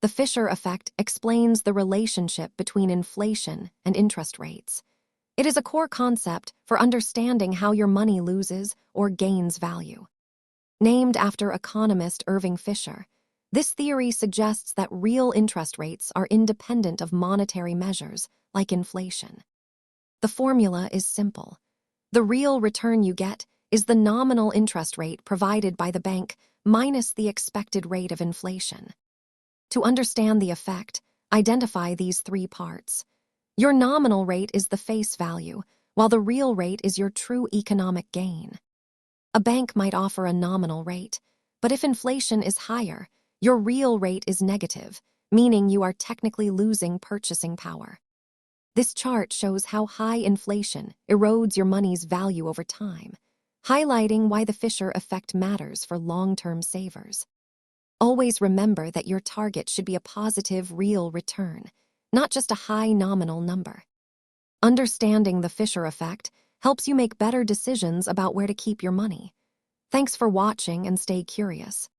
The Fisher effect explains the relationship between inflation and interest rates. It is a core concept for understanding how your money loses or gains value. Named after economist Irving Fisher, this theory suggests that real interest rates are independent of monetary measures like inflation. The formula is simple. The real return you get is the nominal interest rate provided by the bank minus the expected rate of inflation. To understand the effect, identify these three parts. Your nominal rate is the face value, while the real rate is your true economic gain. A bank might offer a nominal rate, but if inflation is higher, your real rate is negative, meaning you are technically losing purchasing power. This chart shows how high inflation erodes your money's value over time, highlighting why the Fisher effect matters for long-term savers. Always remember that your target should be a positive real return, not just a high nominal number. Understanding the Fisher effect helps you make better decisions about where to keep your money. Thanks for watching and stay curious.